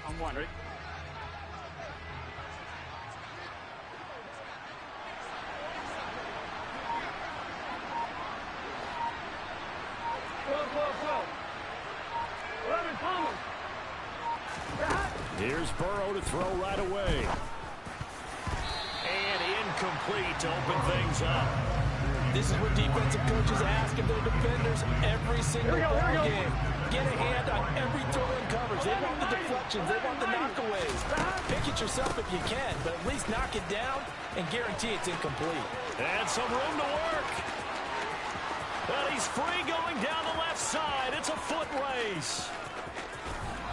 On one, ready? Here's Burrow to throw right away. And incomplete to open things up. This is what defensive coaches ask of their defenders every single ball game. Get a hand on every throw and coverage. They want the deflections. They want the knockaways. Pick it yourself if you can, but at least knock it down and guarantee it's incomplete. And some room to work. And he's free going down the left side. It's a foot race.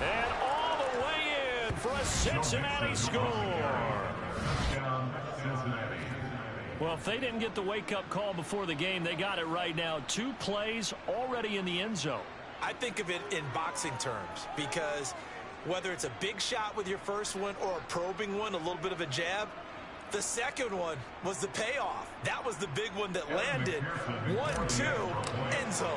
And all the way in for a Cincinnati score. Well, if they didn't get the wake-up call before the game, they got it right now. 2 plays already in the end zone. I think of it in boxing terms because whether it's a big shot with your first one or a probing one, a little bit of a jab, the second one was the payoff. That was the big one that landed. 1-2, end zone.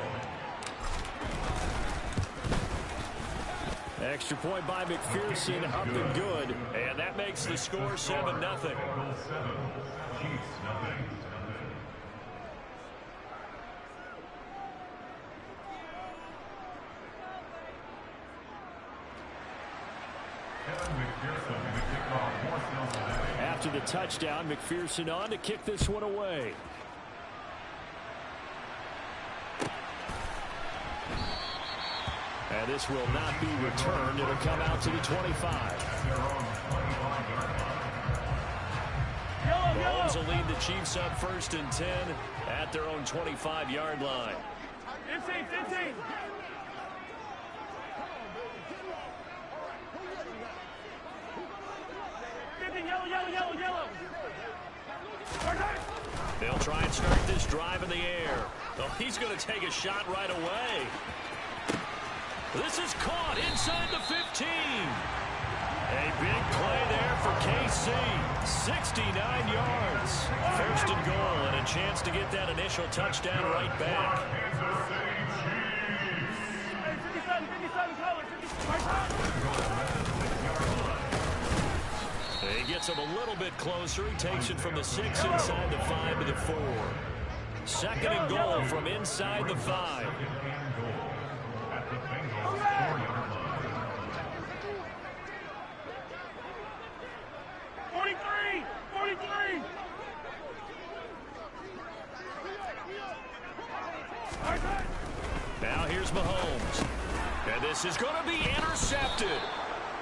Extra point by McPherson, up and good. And that makes the score 7-0. After the touchdown, McPherson on to kick this one away. And this will not be returned. It'll come out to the 25. Mahomes will lead the Chiefs up 1st and 10 at their own 25-yard line. 15. Yellow. They'll try and start this drive in the air. Well, he's going to take a shot right away. This is caught inside the 15. A big play there for KC. 69 yards. 1st and goal and a chance to get that initial touchdown right back. 57 color. He gets him a little bit closer. He takes it from the 6 inside the 5 to the 4. 2nd and goal from inside the 5. Now here's Mahomes. And this is going to be intercepted.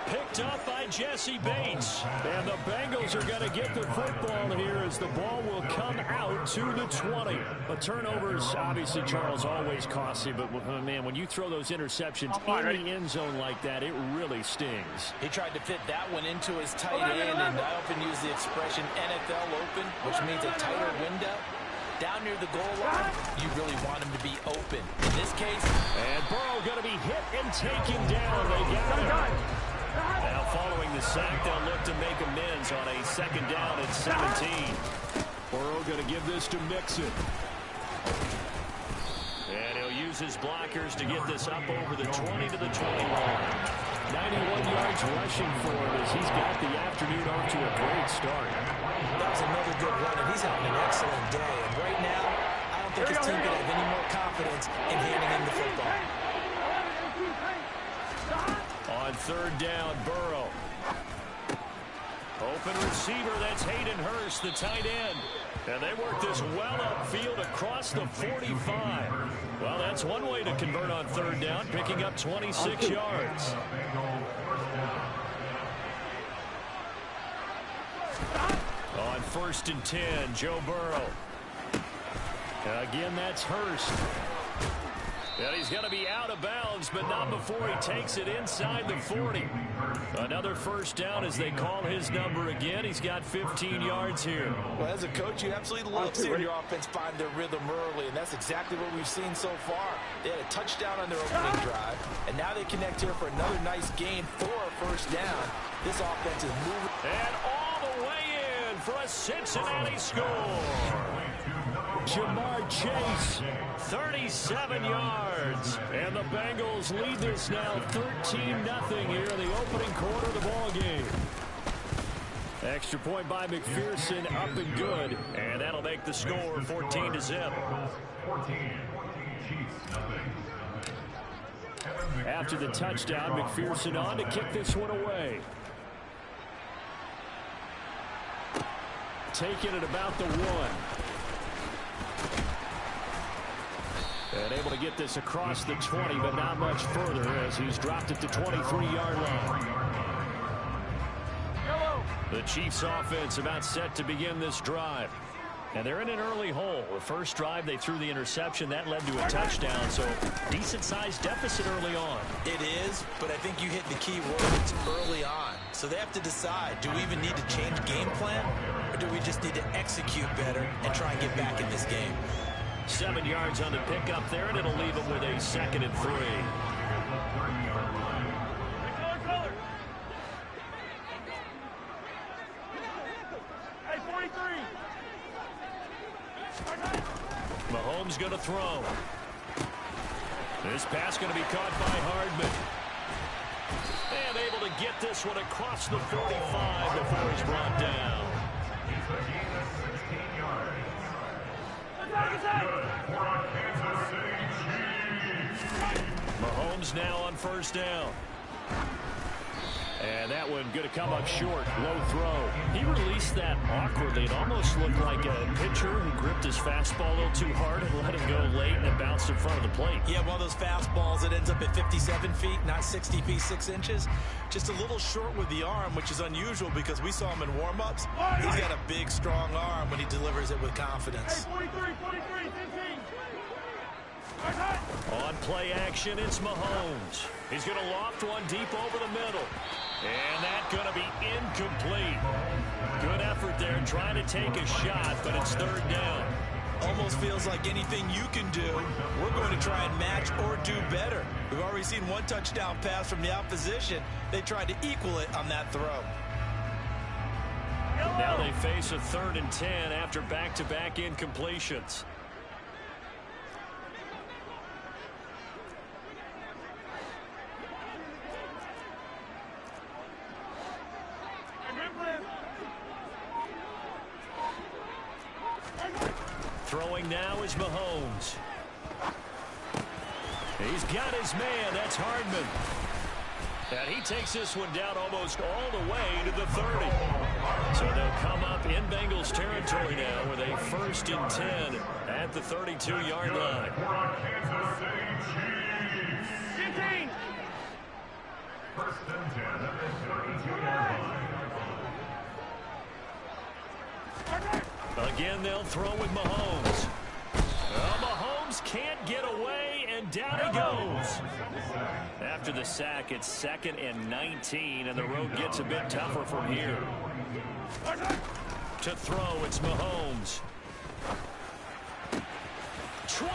Picked up by Jesse Bates. And the Bengals are going to get the football here as the ball will come out to the 20. A turnover's obviously, Charles, always costly, but man, when you throw those interceptions in the end zone like that, it really stings. He tried to fit that one into his tight end, and I often use the expression NFL open, which means a tighter window. Down near the goal line, you really want him to be open. In this case, and Burrow going to be hit and taken down. They got him. Now following the sack, they'll look to make amends on a 2nd down and 17. Burrow going to give this to Mixon. And he'll use his blockers to get this up over the 20 to the 21. 91 yards rushing for him as he's got the afternoon off to a great start. That was another good run, and he's having an excellent day. And right now, I don't think his team could have any more confidence in handing him the football. On 3rd down, Burrow. Open receiver, that's Hayden Hurst, the tight end. And they work this well upfield across the 45. Well, that's one way to convert on 3rd down, picking up 26 yards. On 1st and 10, Joe Burrow. Again, that's Hurst. And he's going to be out of bounds, but not before he takes it inside the 40. Another 1st down as they call his number again. He's got 15 yards here. Well, as a coach, you absolutely love seeing your offense find their rhythm early, and that's exactly what we've seen so far. They had a touchdown on their opening drive, and now they connect here for another nice gain for a 1st down. This offense is moving. And all the way in for a Cincinnati score. Jamar Chase, 37 yards. And the Bengals lead this now 13-0 here in the opening quarter of the ball game. Extra point by McPherson, up and good. And that'll make the score 14-0. After the touchdown, McPherson on to kick this one away. Taking it about the 1. And able to get this across the 20, but not much further as he's dropped it to 23-yard line. The Chiefs offense about set to begin this drive. And they're in an early hole. The first drive, they threw the interception. That led to a touchdown, so decent-sized deficit early on. It is, but I think you hit the key words early on. So they have to decide, do we even need to change game plan, or do we just need to execute better and try and get back in this game? 7 yards on the pickup there, and it'll leave them with a 2nd and 3. Mahomes going to throw. This pass going to be caught by Hardman. And able to get this one across the 45 before he's brought down. Mahomes now on first down. And that one going to come up short. Low throw. He released that awkwardly. It almost looked like a pitcher who gripped his fastball a little too hard and let him go late, and it bounced in front of the plate. Yeah, one of those fastballs, it ends up at 57 feet, not 60 feet, 6 inches. Just a little short with the arm, which is unusual because we saw him in warm-ups. He's got a big, strong arm when he delivers it with confidence. Hey, 43, 15. On play action, it's Mahomes. He's going to loft one deep over the middle. And that's going to be incomplete. Good effort there trying to take a shot, but it's 3rd down. Almost feels like anything you can do, we're going to try and match or do better. We've already seen one touchdown pass from the opposition. They tried to equal it on that throw. Now they face a 3rd and 10 after back-to-back incompletions. Throwing now is Mahomes. He's got his man. That's Hardman. And he takes this one down almost all the way to the 30. So they'll come up in Bengals territory now with a 1st and 10 at the 32-yard line. 15. 1st and 10 at the 32-yard line. Again, they'll throw with Mahomes. Well, Mahomes can't get away, and down he goes. After the sack, it's 2nd and 19, and the road gets a bit tougher from here. To throw, it's Mahomes. 20,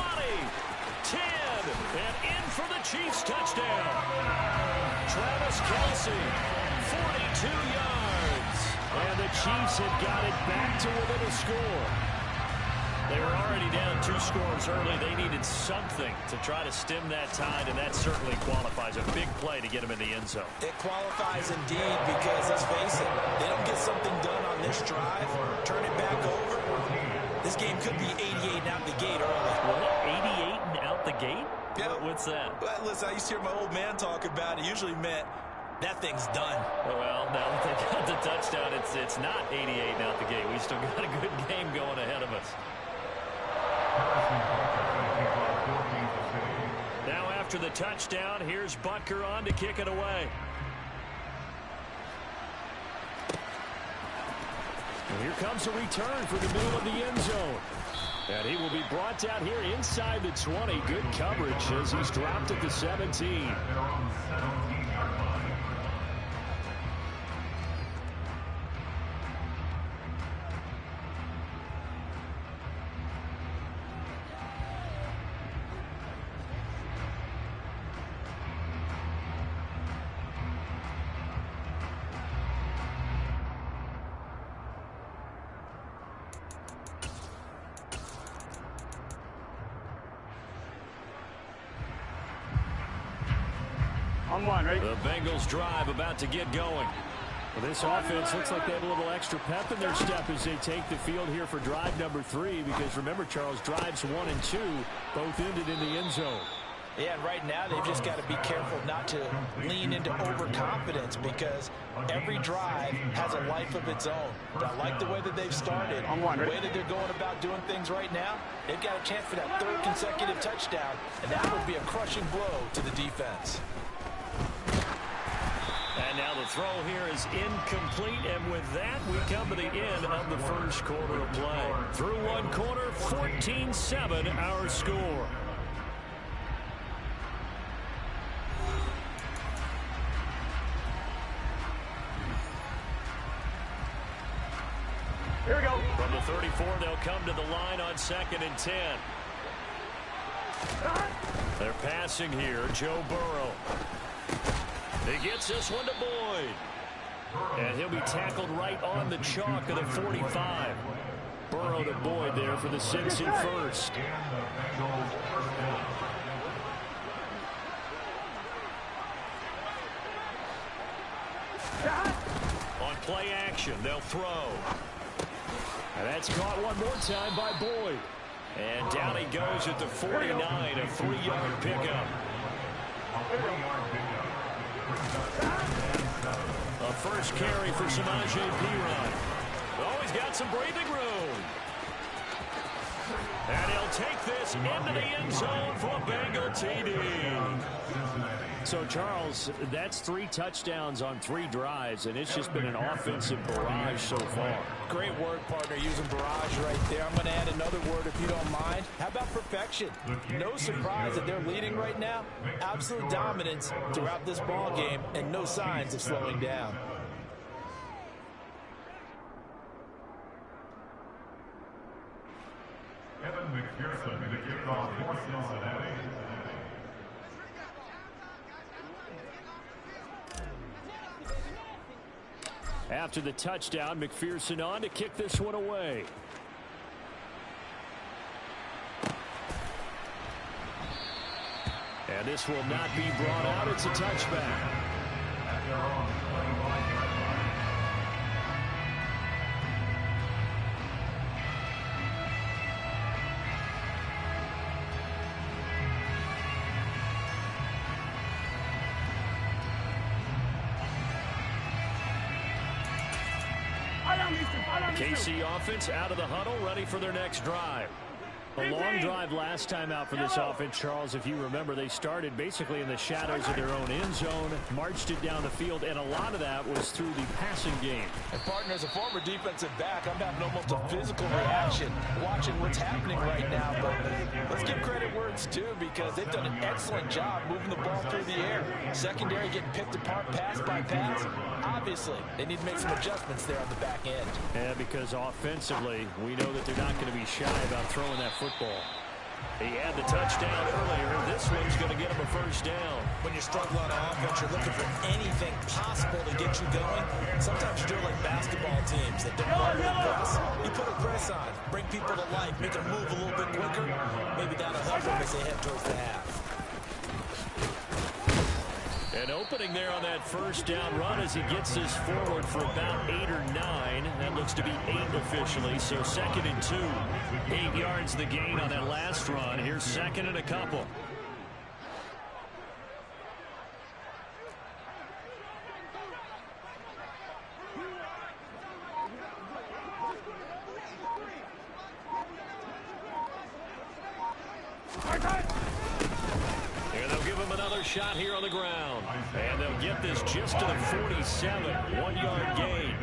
10, and in for the Chiefs touchdown. Travis Kelce, 42 yards. And the Chiefs have got it back to within a score. They were already down 2 scores early. They needed something to try to stem that tide, and that certainly qualifies. A big play to get them in the end zone. It qualifies indeed because, let's face it, they don't get something done on this drive, turn it back over. This game could be 88 and out the gate early. What, 88 and out the gate? Yeah. What's that? Well, listen, I used to hear my old man talk about it. It usually meant that thing's done. Well, now that they got the touchdown, it's not 88 and out the gate. We still got a good game going ahead of us. Now after the touchdown, here's Butker on to kick it away. And here comes a return for the middle of the end zone. And he will be brought down here inside the 20. Good coverage as he's dropped at the 17. On one, right? The Bengals drive about to get going. Well, this offense looks like they have a little extra pep in their step as they take the field here for drive number 3, because remember, Charles, drives 1 and 2 both ended in the end zone. Yeah, and right now they've just got to be careful not to lean into overconfidence, because every drive has a life of its own. But I like the way that they've started, the way that they're going about doing things right now. They've got a chance for that 3rd consecutive touchdown, and that would be a crushing blow to the defense. And now the throw here is incomplete, and with that, we come to the end of the first quarter of play. Through one quarter, 14-7 our score. Here we go. From the 34, they'll come to the line on 2nd and 10. They're passing here, Joe Burrow. He gets this one to Boyd. And he'll be tackled right on the chalk of the 45. Burrow to Boyd there for the Cincy first. On play action, they'll throw. And that's caught one more time by Boyd. And down he goes at the 49, a 3-yard pickup. A first carry for Samaje Perine. Oh, he's got some breathing room. And he'll take this into the end zone for a Bengal TD. So, Charles, that's 3 touchdowns on 3 drives, and it's just been an offensive barrage so far. Great word, partner, using barrage right there. I'm going to add another word if you don't mind. How about perfection? No surprise that they're leading right now. Absolute dominance throughout this ball game, and no signs of slowing down. Evan McPherson to kick off for Cincinnati. After the touchdown, McPherson on to kick this one away. And this will not be brought out. It's a touchback. KC offense out of the huddle, ready for their next drive. A long drive last time out for this offense, Charles. If you remember, they started basically in the shadows of their own end zone, marched it down the field, and a lot of that was through the passing game. And, partner, as a former defensive back, I'm having almost a physical reaction watching what's happening right now. But let's give credit where it's due, because they've done an excellent job moving the ball through the air. Secondary getting picked apart pass by pass. Obviously, they need to make some adjustments there on the back end. Yeah, because offensively, we know that they're not going to be shy about throwing that football. He had the touchdown earlier. This one's going to get him a first down. When you're struggling on offense, you're looking for anything possible to get you going. Sometimes you do it like basketball teams that don't run the press. You put a press on, bring people to life, make them move a little bit quicker. Maybe that'll help them as they head towards the half. An opening there on that first down run as he gets this forward for about 8 or 9. That looks to be 8 officially, so 2nd and 2. 8 yards the gain on that last run. Here's 2nd and a couple. Shot here on the ground, and they'll get this just to the 47, 1-yard gain.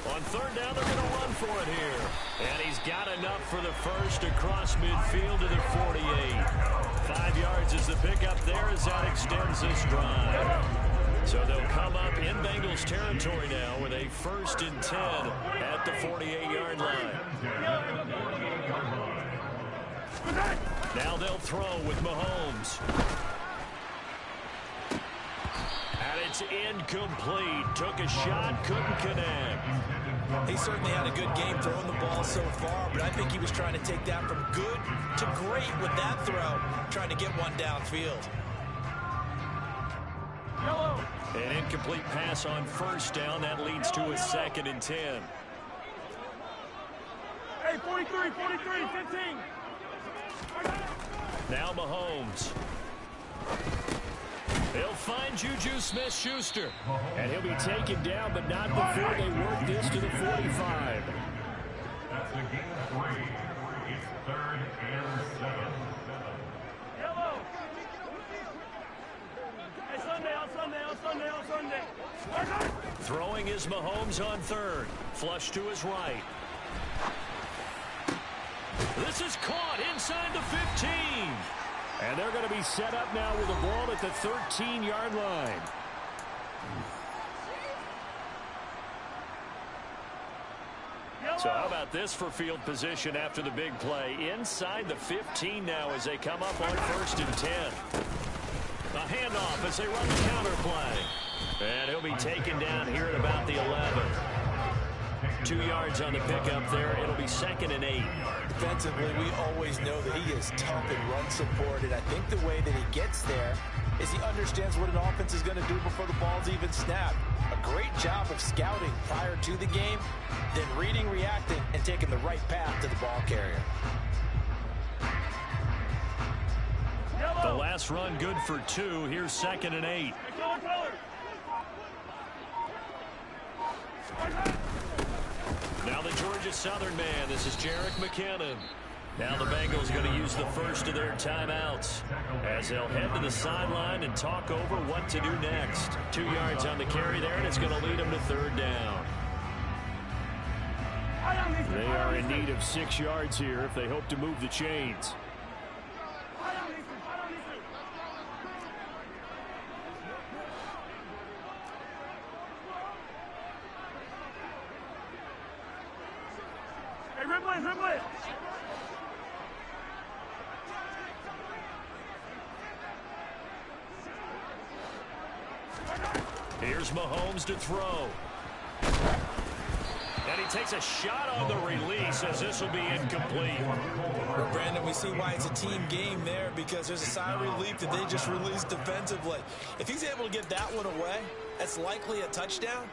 On 3rd down, they're going to run for it here, and he's got enough for the first across midfield to the 48. 5 yards is the pickup there as that extends this drive. So they'll come up in Bengals territory now with a 1st and 10 at the 48-yard line. Now they'll throw with Mahomes. And it's incomplete. Took a shot, couldn't connect. He certainly had a good game throwing the ball so far, but I think he was trying to take that from good to great with that throw, trying to get one downfield. An incomplete pass on first down. That leads to a 2nd and 10. Hey, 43, 15. Now Mahomes. He'll find Juju Smith-Schuster. And he'll be taken down, but not before they work this to the 45. That's the game of 3. It's 3rd and 7. Yellow. Hey, Sunday. Throwing is Mahomes on 3rd. Flush to his right. This is caught inside the 15. And they're going to be set up now with the ball at the 13-yard line. So how about this for field position after the big play? Inside the 15 now as they come up on 1st and 10. A handoff as they run the counter play. And he'll be taken down here at about the 11. 2 yards on the pickup there. It'll be 2nd and 8. Defensively, we always know that he is tough in run support, and I think the way that he gets there is he understands what an offense is going to do before the ball's even snapped. A great job of scouting prior to the game, then reading, reacting, and taking the right path to the ball carrier. The last run good for 2. Here's 2nd and 8. Now the Georgia Southern man. This is Jerick McKinnon. Now the Bengals going to use the first of their timeouts as they'll head to the sideline and talk over what to do next. 2 yards on the carry there, and it's going to lead them to 3rd down. They are in need of 6 yards here if they hope to move the chains. Here's Mahomes to throw. And he takes a shot on the release as this will be incomplete. Well, Brandon, we see why it's a team game there, because there's a sigh of relief that they just released defensively. If he's able to get that one away, that's likely a touchdown.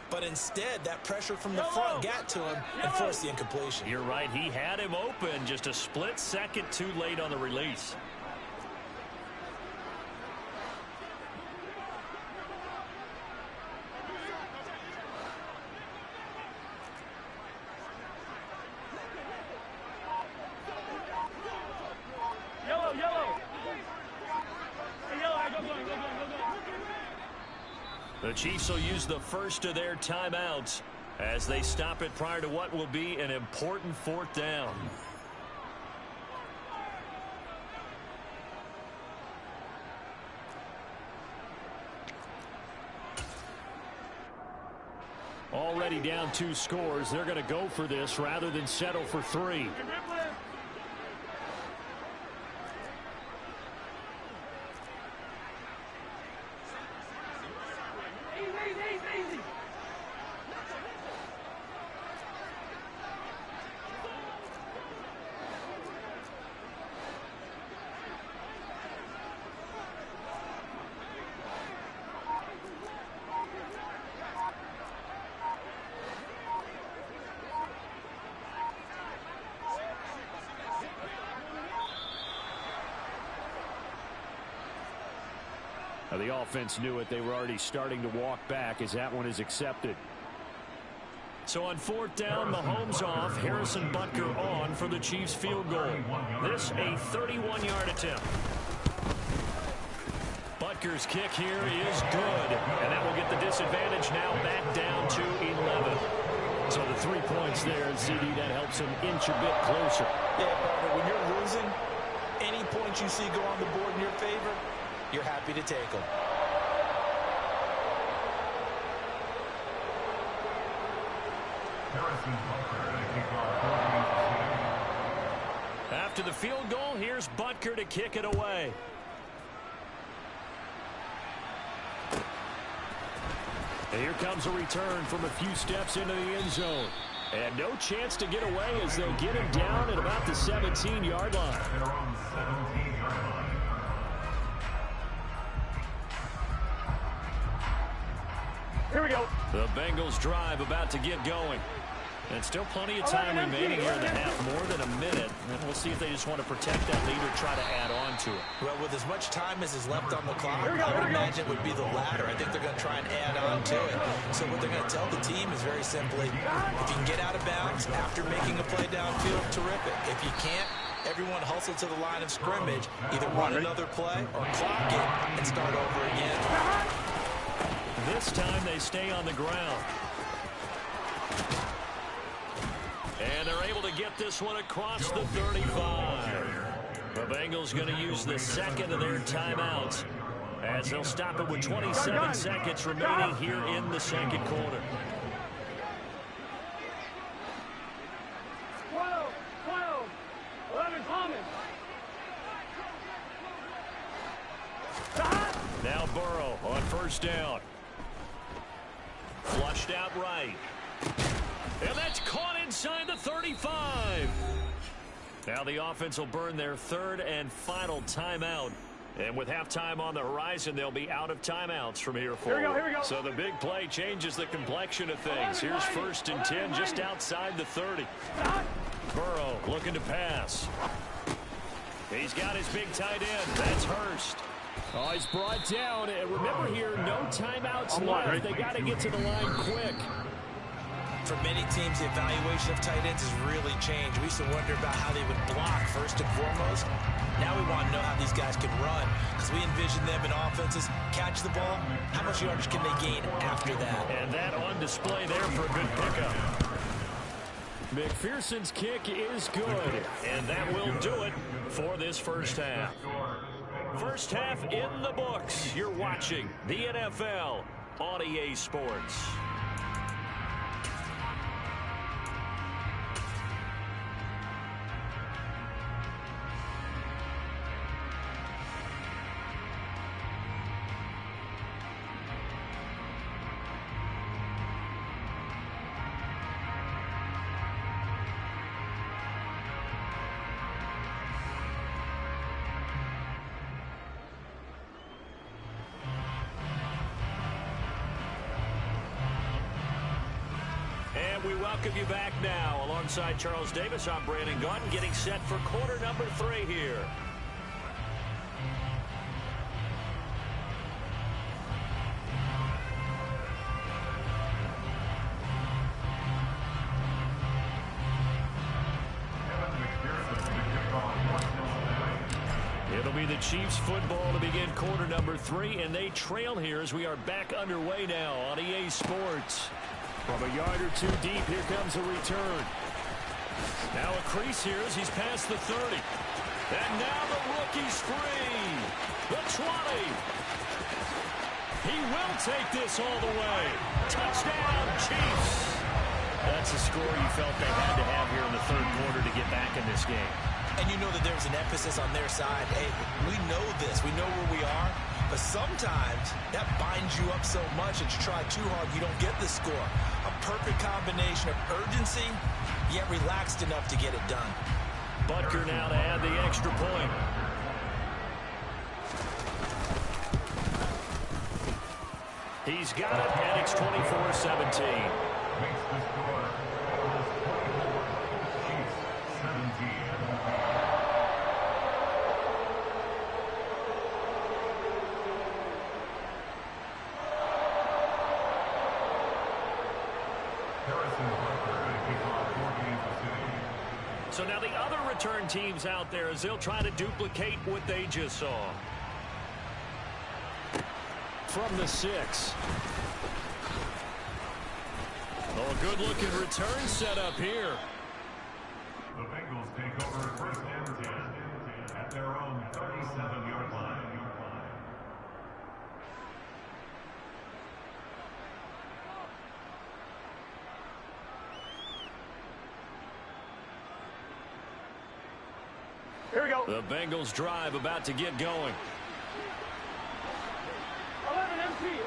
But instead, that pressure from the front got to him and forced the incompletion. You're right. He had him open, just a split second too late on the release. The Chiefs will use the first of their timeouts as they stop it prior to what will be an important 4th down. Already down 2 scores. They're going to go for this rather than settle for 3. The offense knew it. They were already starting to walk back as that one is accepted. So on 4th down, Mahomes off, Harrison Butker on for the Chiefs field goal. This a 31-yard attempt. Butker's kick here is good, and that will get the disadvantage now back down to 11. So the 3 points there, CD, that helps them inch a bit closer. Yeah, Barbara, when you're losing, any points you see go on the board in your favor, you're happy to take them. After the field goal, here's Butker to kick it away. And here comes a return from a few steps into the end zone. And no chance to get away as they'll get him down at about the 17-yard line. Their own 17-yard line. Here we go. The Bengals drive about to get going. And still plenty of time remaining here in the half, more than a minute. And we'll see if they just want to protect that lead or try to add on to it. Well, with as much time as is left on the clock, I would imagine it would be the latter. I think they're going to try and add on to it. So what they're going to tell the team is very simply, if you can get out of bounds after making a play downfield, terrific. If you can't, everyone hustle to the line of scrimmage, either run another play or clock it and start over again. This time they stay on the ground. And they're able to get this one across the 35. The Bengals going to use the second of their timeouts as they'll stop it with 27 seconds remaining here in the second quarter. 12, 11, Thomas. Now Burrow on first down. Flushed out right. And that's caught inside the 35. Now the offense will burn their third and final timeout. And with halftime on the horizon, they'll be out of timeouts from here forward. Here we go. So the big play changes the complexion of things. Here's 1st and 10 just outside the 30. Burrow looking to pass. He's got his big tight end. That's Hurst. Oh, he's brought down. And remember here, no timeouts left. They got to get to the line quick. For many teams, the evaluation of tight ends has really changed. We used to wonder about how they would block first and foremost. Now we want to know how these guys can run, because we envision them in offenses catch the ball. How much yardage can they gain after that? And that on display there for a good pickup. McPherson's kick is good. And that will do it for this first half. First half in the books. You're watching the NFL on EA Sports. We welcome you back now. Alongside Charles Davis, I'm Brandon Gaudin, getting set for quarter number 3 here. It'll be the Chiefs football to begin quarter number 3, and they trail here as we are back underway now on EA Sports. From a yard or two deep, here comes a return. Now a crease here as he's past the 30. And now the rookie's free. The 20. He will take this all the way. Touchdown, Chiefs. That's a score you felt they had to have here in the third quarter to get back in this game. And you know that there was an emphasis on their side. Hey, we know this. We know where we are. But sometimes that binds you up so much that you try too hard, you don't get the score. A perfect combination of urgency, yet relaxed enough to get it done. Butker now to add the extra point. He's got it, and it's 24-17. Makes the score. Chiefs 17. So now the other return teams out there as they'll try to duplicate what they just saw. From the 6. Oh, good-looking return set up here. The Bengals take over 1st and 10 at their own 37-yard line. Here we go. The Bengals drive about to get going. 11 MT.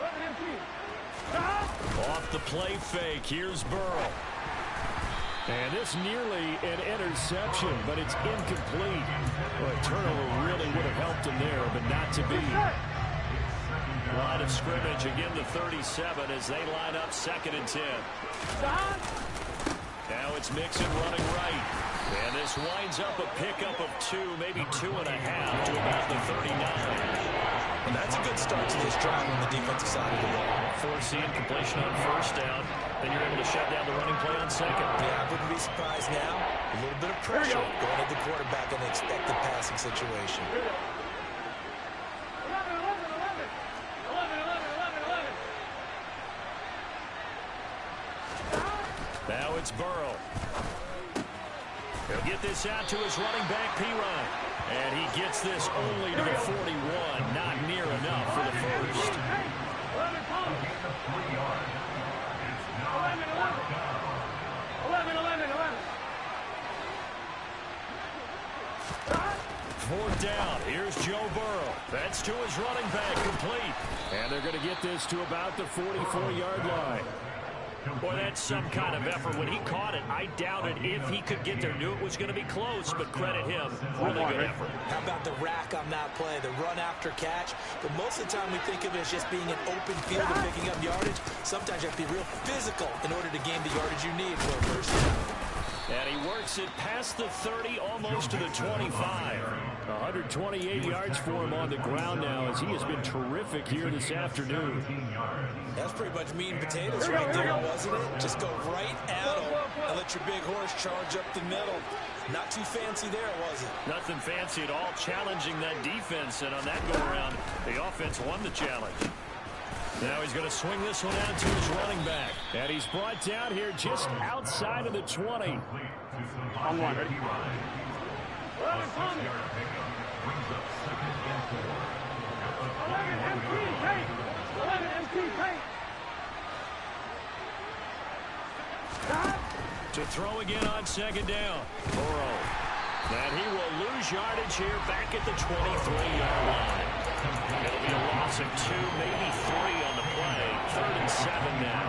the play fake. Here's Burrow. And this nearly an interception, but it's incomplete. Well, a turnover really would have helped him there, but not to be. Line of scrimmage again to 37 as they line up 2nd and 10. Now it's Mixon running right. And this winds up a pickup of 2, maybe 2.5 to about the 39. And that's a good start to this drive on the defensive side of the ball. Forcing completion on 1st down. Then you're able to shut down the running play on 2nd. Yeah, I wouldn't be surprised now. A little bit of pressure going at the quarterback in an expected passing situation. 11. Now it's Burrow. He'll get this out to his running back, P-Ryan. And he gets this only to the 41. Not near enough for the first. 11 Thomas. 11. 4th down. Here's Joe Burrow. That's to his running back, complete. And they're going to get this to about the 44-yard line. Boy, that's some kind of effort. When he caught it, I doubted if he could get there. Knew it was going to be close, but credit him. Really good effort. How about the rack on that play, the run after catch? But most of the time we think of it as just being an open field and picking up yardage. Sometimes you have to be real physical in order to gain the yardage you need for a first down. And he works it past the 30, almost to the 25. 128 yards for him on the ground now as he has been terrific here this afternoon. That's pretty much meat and potatoes right there, wasn't it? Just go right at him and let your big horse charge up the middle. Not too fancy there, was it? Nothing fancy at all, challenging that defense. And on that go-around, the offense won the challenge. Now he's going to swing this one out to his running back. And he's brought down here just outside of the 20. On 1. 11 Thomas. 11 MT Tate. 11 MT Tate. To throw again on 2nd down. Burrow. And he will lose yardage here back at the 23-yard line. It'll be a loss of 2, maybe 3 on the play. 3rd and 7 now.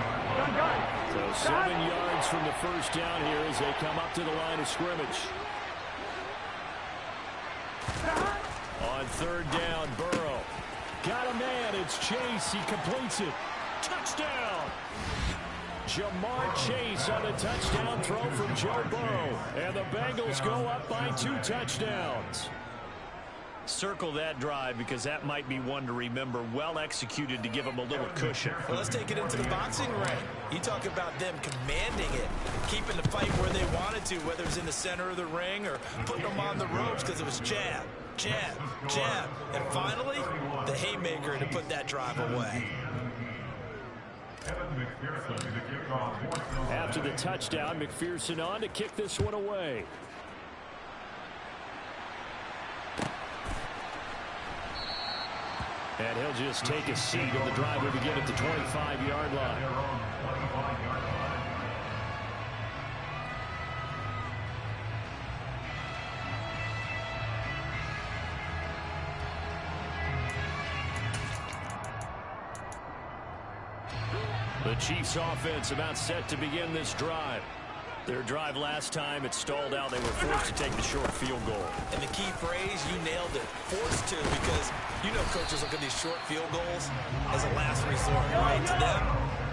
So 7 yards from the first down here as they come up to the line of scrimmage. On 3rd down, Burrow. Got a man. It's Chase. He completes it. Touchdown. Jamar Chase on the touchdown throw from Joe Burrow. And the Bengals go up by 2 touchdowns. Circle that drive because that might be one to remember. Well executed to give them a little cushion. Well, let's take it into the boxing ring. You talk about them commanding it, keeping the fight where they wanted to, whether it was in the center of the ring or putting them on the ropes because it was jab, jab, jab. And finally, the haymaker to put that drive away. After the touchdown, McPherson on to kick this one away. And he'll just take a seat, and the drive will begin at the 25-yard line. The Chiefs offense about set to begin this drive. Their drive last time, it stalled out. They were forced to take the short field goal. And the key phrase, you nailed it. Forced to, because you know coaches look at these short field goals as a last resort, right? To them,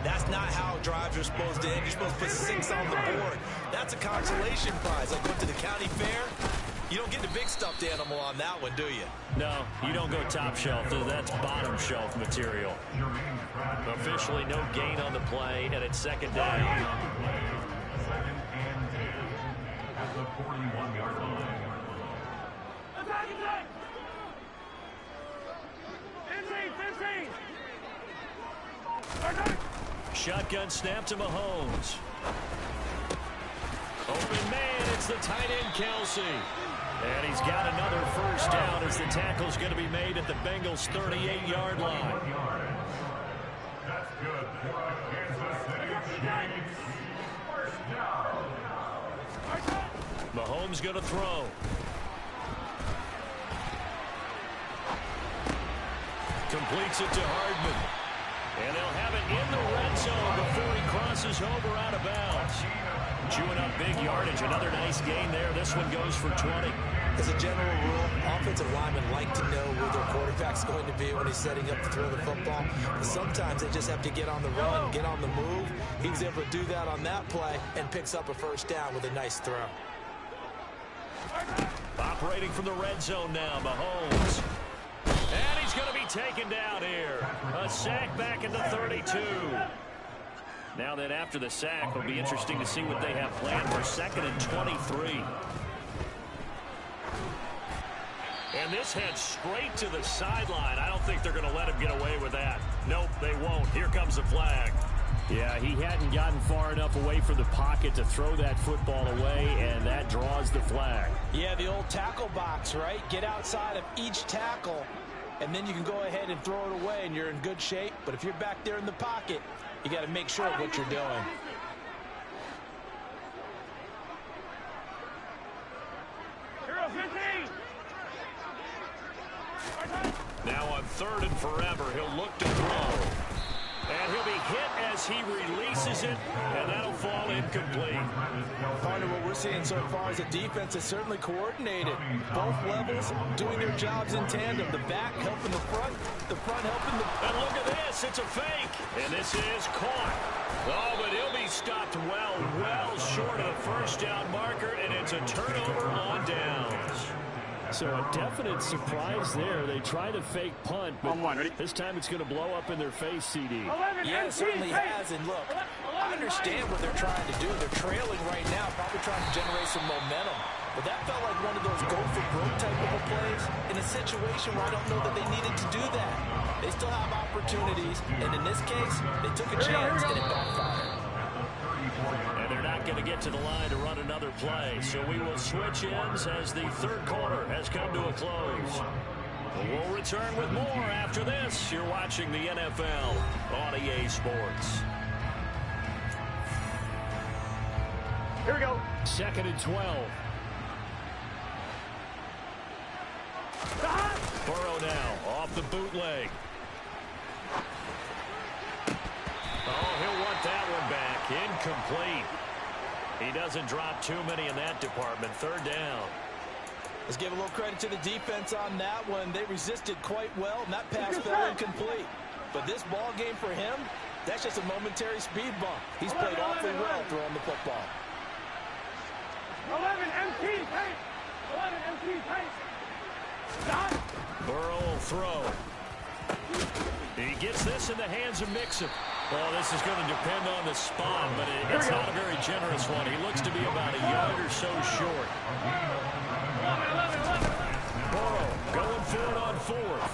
that's not how drives are supposed to end. You're supposed to put 6 on the board. That's a consolation prize. Like going to the county fair, you don't get the big stuffed animal on that one, do you? No, you don't go top shelf. That's bottom shelf material. Officially no gain on the play, and it's 2nd down. At the 41-yard line. Attack! 15! Shotgun snap to Mahomes. Open man, it's the tight end, Kelsey. And he's got another first down as the tackle's going to be made at the Bengals' 38-yard line. That's good for a Kansas City Chiefs. First down. Mahomes going to throw. Completes it to Hardman. And they'll have it in the red zone before he crosses over out of bounds. Chewing up big yardage. Another nice gain there. This one goes for 20. As a general rule, offensive linemen like to know where their quarterback's going to be when he's setting up to throw the football. But sometimes they just have to get on the run, get on the move. He was able to do that on that play and picks up a first down with a nice throw. Operating from the red zone now, Mahomes. And he's going to be taken down here. A sack back into 32. Now that after the sack, it'll be interesting to see what they have planned for 2nd and 23. And this heads straight to the sideline. I don't think they're going to let him get away with that. Nope, they won't. Here comes the flag. Yeah, he hadn't gotten far enough away from the pocket to throw that football away, and that draws the flag. Yeah, the old tackle box, right? Get outside of each tackle, and then you can go ahead and throw it away, and you're in good shape. But if you're back there in the pocket, you got to make sure of what you're doing. Hero 15. Now on 3rd and forever, he'll look to throw. And he'll be hit as he releases it, and that'll fall incomplete. Partner, what we're seeing so far is the defense is certainly coordinated. Both levels doing their jobs in tandem. The back helping the front helping the... And look at this, it's a fake. And this is caught. Oh, but he'll be stopped well short of the first down marker, and it's a turnover on downs. So a definite surprise there. They try the fake punt, but this time it's going to blow up in their face, CD. Yeah, it certainly has. And look, I understand what they're trying to do. They're trailing right now, probably trying to generate some momentum. But that felt like one of those go-for-broke type of plays in a situation where I don't know that they needed to do that. They still have opportunities, and in this case, they took a chance and it backfired. And they're not going to get to the line to run another play. So we will switch ends as the 3rd quarter has come to a close. We'll return with more after this. You're watching the NFL on EA Sports. Here we go. 2nd and 12. Burrow now off the bootleg. Oh, he'll want that one back. Incomplete. He doesn't drop too many in that department. 3rd down. Let's give a little credit to the defense on that one. They resisted quite well, and that pass fell incomplete. But this ball game for him, that's just a momentary speed bump. He's played awfully well throwing the football. 11 MT pace. 11 MT pace. Stop. Burrow will throw. He gets this in the hands of Mixon. Well, this is going to depend on the spot, but it's not a very generous one. He looks to be about a yard or so short. 11. Burrow going for it on 4th.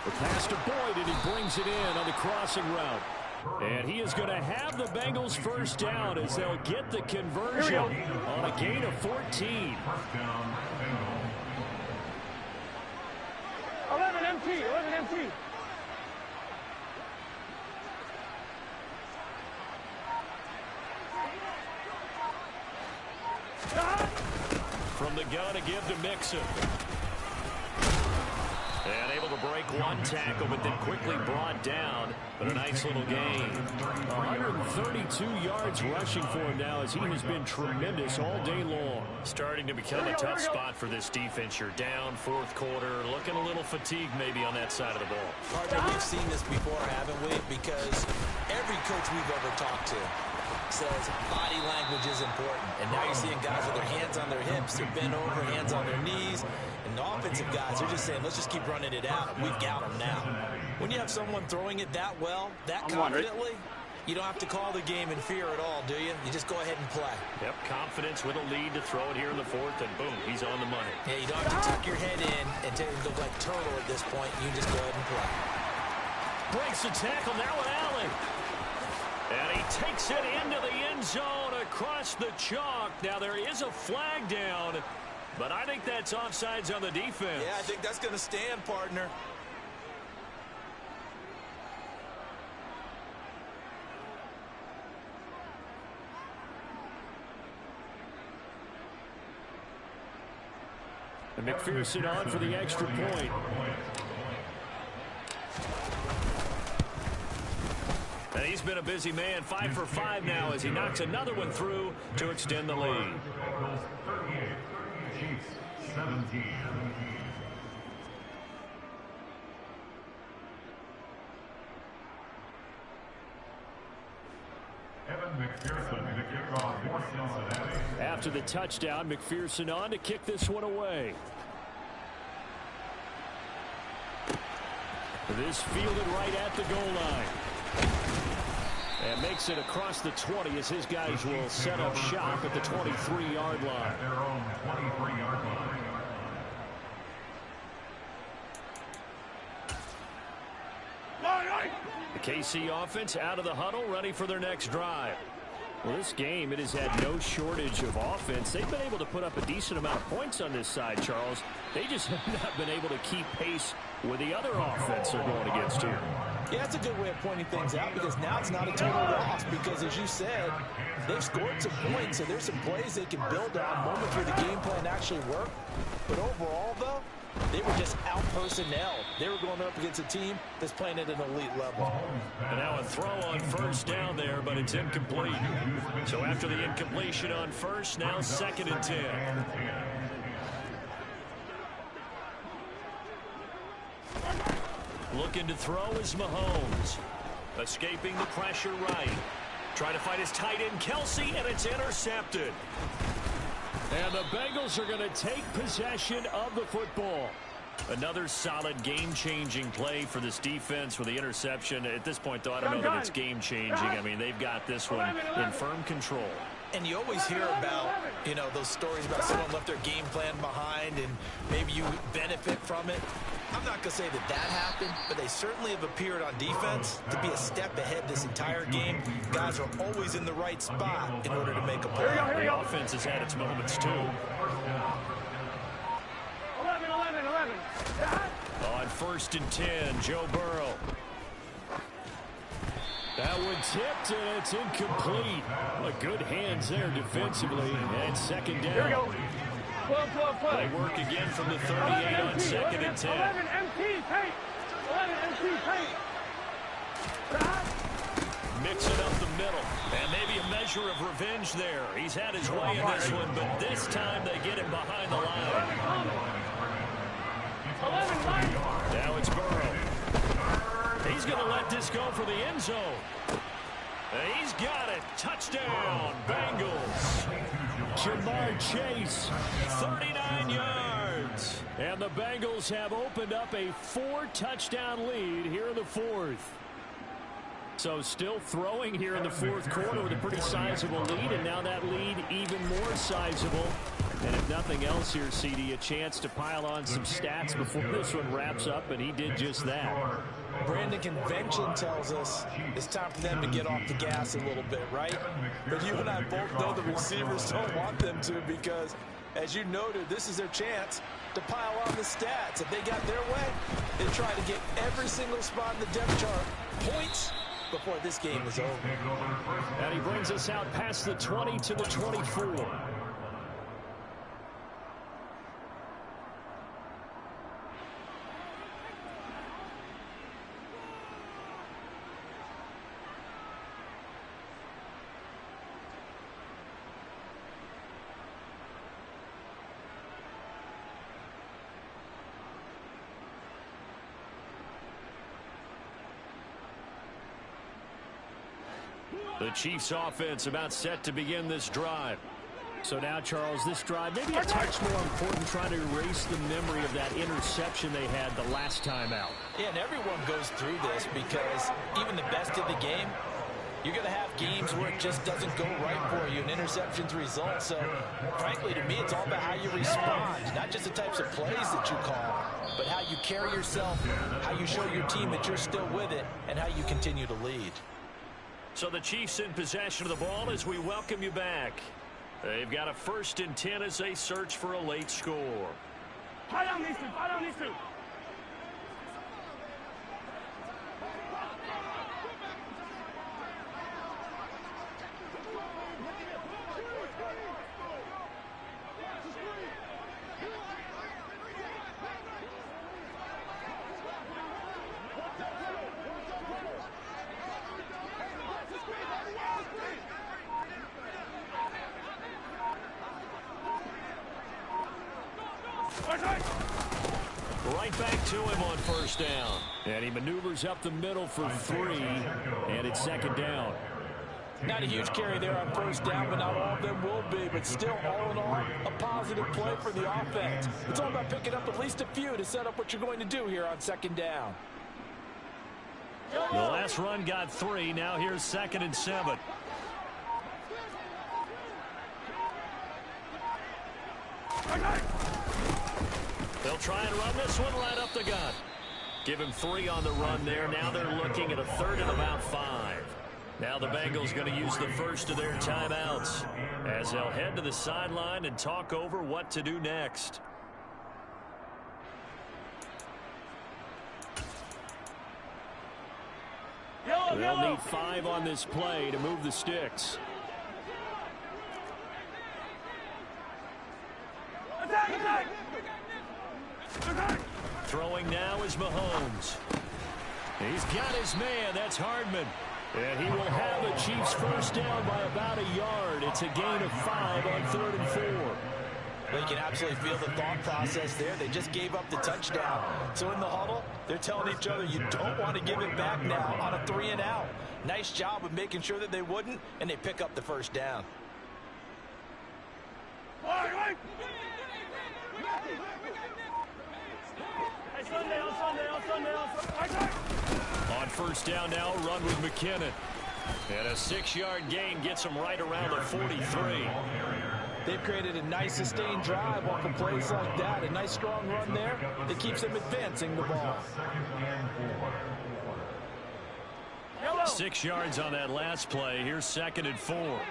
The pass to Boyd, and he brings it in on the crossing route. And he is going to have the Bengals first down as they'll get the conversion on a gain of 14. 11 MT. 11 MT. From the gun to give to Mixon. And able to break one tackle, but then quickly brought down. But a nice little gain. 132 yards rushing for him now as he has been tremendous all day long. Starting to become a tough spot for this defense. You're down 4th quarter. Looking a little fatigued maybe on that side of the ball. Partner, we've seen this before, haven't we? Because every coach we've ever talked to says body language is important. And now you're seeing guys with their hands on their hips, they're bent over, hands on their knees. And the offensive guys, they're just saying, let's just keep running it out. We've got them now. When you have someone throwing it that well, that confidently, you don't have to call the game in fear at all, do you? You just go ahead and play. Yep, confidence with a lead to throw it here in the 4th, and boom, he's on the money. Yeah, you don't have to tuck your head in and look like turtle at this point. You just go ahead and play. Breaks the tackle now with Allen. And he takes it into the end zone across the chalk. Now there is a flag down, but I think that's offsides on the defense. Yeah, I think that's going to stand, partner. And McPherson on for the extra point. he's been a busy man. 5 for 5 now as he knocks another one through to extend the lead. Bengals 38, Chiefs 17. Evan McPherson to kick off for Cincinnati. After the touchdown, McPherson on to kick this one away. This fielded right at the goal line. And makes it across the 20 as his guys will set up shop at the 23-yard line. At their own 23-yard line. The KC offense out of the huddle, ready for their next drive. Well, this game, it has had no shortage of offense. They've been able to put up a decent amount of points on this side, Charles. They just have not been able to keep pace with the other offense they're going against here. Yeah, that's a good way of pointing things out because now it's not a total loss because, as you said, they've scored some points, and there's some plays they can build on, moments where the game plan actually worked. But overall, though, they were just out-personnel. They were going up against a team that's playing at an elite level. And now a throw on first down there, but it's incomplete. So after the incompletion on first, now 2nd and 10. Looking to throw is Mahomes. Escaping the pressure right. Trying to find his tight end, Kelsey, and it's intercepted. And the Bengals are going to take possession of the football. Another solid game-changing play for this defense with the interception. At this point, though, I don't know that it's game-changing. I mean, they've got this one in firm control. And you always hear about, you know, those stories about someone left their game plan behind and maybe you benefit from it. I'm not going to say that happened, but they certainly have appeared on defense to be a step ahead this entire game. Guys are always in the right spot in order to make a play. The offense has had its moments, too. 11. On 1st and 10, Joe Burrow. That one tipped, and it's incomplete. Well, good hands there defensively, and 2nd down. Here we go. They work again from the 38 on 2nd and 10. 11 MT paint. 11 MT paint. Mixing up the middle. And maybe a measure of revenge there. He's had his way in this one, but this time they get him behind the line. 11 line. Now it's Burrow. He's going to let this go for the end zone. And he's got it. Touchdown, Bengals. Jamar Chase. 39 yards. And the Bengals have opened up a 4-touchdown lead here in the 4th. So still throwing here in the 4th quarter with a pretty sizable lead, and now that lead even more sizable. And if nothing else here, CD, a chance to pile on some stats before this one wraps up, and he did just that. Brandon, convention tells us it's time for them to get off the gas a little bit, right? But you and I both know the receivers don't want them to because, as you noted, this is their chance to pile on the stats. If they got their way, they try to get every single spot in the depth chart points before this game is over. And he brings us out past the 20 to the 24. The Chiefs offense about set to begin this drive. So now, Charles, this drive maybe a touch more important, trying to erase the memory of that interception they had the last time out. Yeah, and everyone goes through this because even the best of the game, you're going to have games where it just doesn't go right for you, and interceptions result. So, frankly, to me, it's all about how you respond, not just the types of plays that you call, but how you carry yourself, how you show your team that you're still with it, and how you continue to lead. So the Chiefs in possession of the ball as we welcome you back. They've got a 1st and 10 as they search for a late score. Tie down these two. back to him on first down. And he maneuvers up the middle for 3, and it's second down. Not a huge carry there on first down, but not all of them will be. But still, all in all, a positive play for the offense. It's all about picking up at least a few to set up what you're going to do here on second down. The last run got 3. Now here's 2nd and 7. They'll try and run this one right up the gut. Give him 3 on the run there. Now they're looking at a 3rd and about 5. Now the Bengals going to use the first of their timeouts as they'll head to the sideline and talk over what to do next. They'll need 5 on this play to move the sticks. Throwing now is Mahomes. He's got his man. That's Hardman. And he will have the Chiefs first down by about a yard. It's a gain of 5 on 3rd and 4. Well, you can absolutely feel the thought process there. They just gave up the touchdown. So in the huddle, they're telling each other you don't want to give it back now on a 3 and out. Nice job of making sure that they wouldn't, and they pick up the first down. On first down now, run with McKinnon. And a 6-yard gain gets him right around the 43. They've created a nice sustained drive off of plays like that. A nice strong run there that keeps them advancing the ball. 6 yards on that last play. Here's 2nd and 4.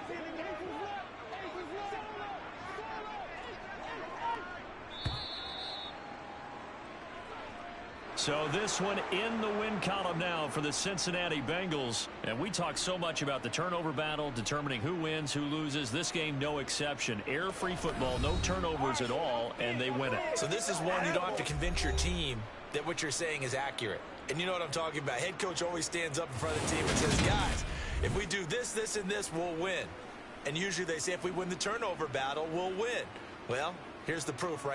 So this one in the win column now for the Cincinnati Bengals. And we talk so much about the turnover battle, determining who wins, who loses. This game, no exception. Air-free football, no turnovers at all, and they win it. So this is one you don't have to convince your team that what you're saying is accurate. And you know what I'm talking about. Head coach always stands up in front of the team and says, guys, if we do this, this, and this, we'll win. And usually they say if we win the turnover battle, we'll win. Well, here's the proof right